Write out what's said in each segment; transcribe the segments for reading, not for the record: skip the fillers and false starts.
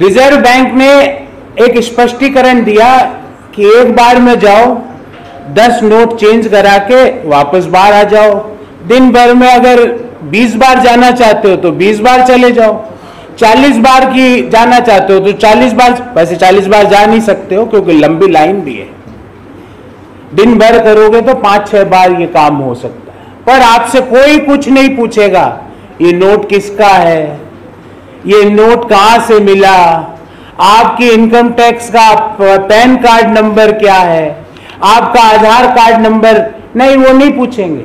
Reserve bank ने एक स्पष्टीकरण दिया कि एक बार में जाओ 10 नोट चेंज करा के वापस बाहर आ जाओ। दिन भर में अगर 20 बार जाना चाहते हो तो 20 बार चले जाओ, 40 बार की जाना चाहते हो तो 40 बार। वैसे 40 बार जा नहीं सकते हो क्योंकि लंबी लाइन भी है। दिन भर करोगे तो 5-6 बार ये काम हो सकता है, पर आपसे कोई कुछ नहीं पूछेगा ये नोट किसका है, ये नोट कहां से मिला, आपकी इनकम टैक्स का पैन कार्ड नंबर क्या है, आपका आधार कार्ड नंबर नहीं, वो नहीं पूछेंगे।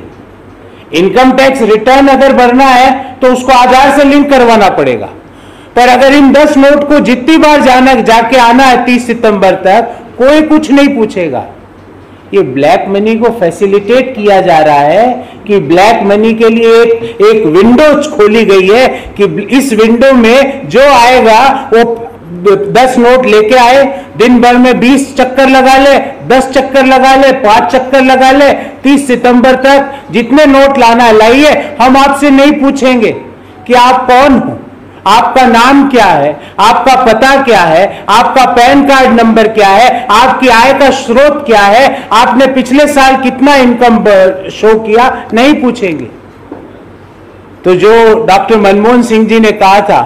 इनकम टैक्स रिटर्न अगर भरना है तो उसको आधार से लिंक करवाना पड़ेगा, पर अगर इन 10 नोट को जितनी बार जाके आना है 30 सितंबर तक, कोई कुछ नहीं पूछेगा। ये ब्लैक मनी को फैसिलिटेट किया जा रहा है कि ब्लैक मनी के लिए एक विंडो खोली गई है कि इस विंडो में जो आएगा वो 10 नोट लेके आए, दिन भर में 20 चक्कर लगा ले, 10 चक्कर लगा ले, 5 चक्कर लगा ले, 30 सितंबर तक जितने नोट लाना है लाइए। हम आपसे नहीं पूछेंगे कि आप कौन हो, आपका नाम क्या है, आपका पता क्या है, आपका पैन कार्ड नंबर क्या है, आपकी आय का स्रोत क्या है, आपने पिछले साल कितना इनकम शो किया, नहीं पूछेंगे। तो जो डॉक्टर मनमोहन सिंह जी ने कहा था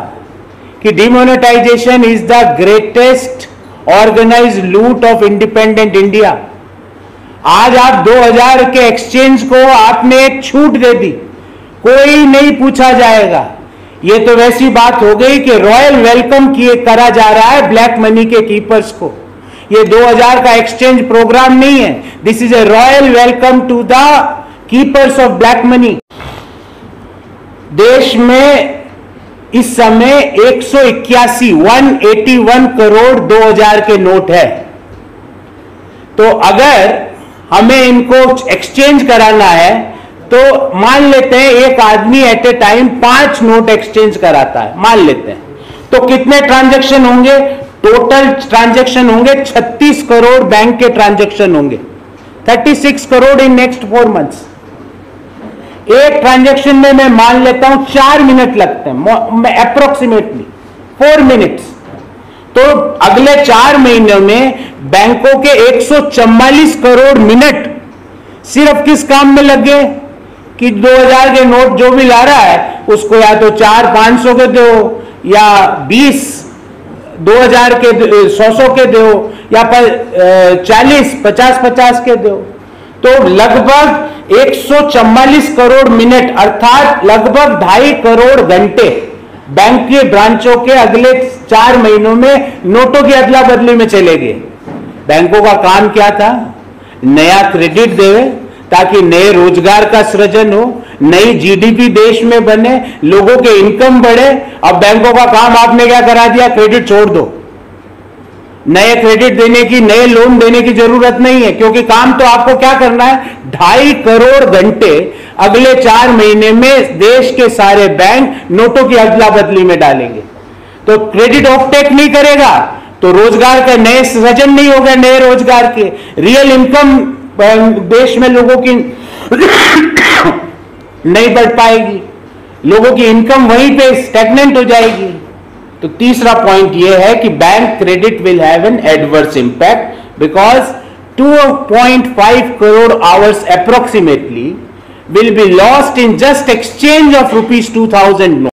कि demonetisation is the greatest organised loot of independent India, आज आप 2000 के एक्सचेंज को आपने एक छूट दे दी, कोई नहीं पूछा जाएगा। ये तो वैसी बात हो गई कि रॉयल वेलकम करा जा रहा है ब्लैक मनी के कीपर्स को। ये 2000 का एक्सचेंज प्रोग्राम नहीं है, this is a royal welcome to the keepers of black money. देश में इस समय 181 करोड़ 2000 के नोट है। तो अगर हमें इनको एक्सचेंज कराना है तो मान लेते हैं एक आदमी at a time 5 note exchange कराता है, मान लेते हैं, तो कितने ट्रांजैक्शन होंगे? टोटल ट्रांजैक्शन होंगे 36 करोड़ बैंक के ट्रांजैक्शन होंगे, 36 करोड़ इन नेक्स्ट 4 मंथ्स। एक ट्रांजैक्शन में मैं मान लेता हूं 4 मिनट लगते हैं अप्रोक्सीमेटली 4 मिनट्स। तो अगले 4 महीनों में बैंकों के 144 करोड़ मिनट सिर्फ किस काम में लग गए कि 2000 के नोट जो भी ला रहा है उसको या तो 400-500 के दो, या 20 2000 के 100 के दो, या 40-50 के दो। तो लगभग 144 करोड़ मिनट अर्थात लगभग 2.5 करोड़ घंटे बैंक के ब्रांचों के अगले 4 महीनों में नोटों की अदला बदली में चले गए। बैंकों का काम क्या था? नया क्रेडिट देवे ताकि नए रोजगार का सृजन हो, नई जीडीपी देश में बने, लोगों के इनकम बढ़े। अब बैंकों का काम आपने क्या करा दिया? क्रेडिट छोड़ दो, नए क्रेडिट देने की, नए लोन देने की जरूरत नहीं है, क्योंकि काम तो आपको क्या करना है? 2.5 करोड़ घंटे अगले 4 महीने में देश के सारे बैंक नोटों की अदला बदली में डालेंगे। तो क्रेडिट ऑफटेक नहीं करेगा तो रोजगार का नए सृजन नहीं होगा, नए रोजगार के रियल इनकम देश में लोगों की नहीं बढ़ पाएगी, लोगों की इनकम वहीं पे स्टैग्नेंट हो जाएगी। तो तीसरा पॉइंट यह है कि bank credit will have an adverse impact because 2.5 crore hours approximately will be lost in just exchange of ₹2000 notes.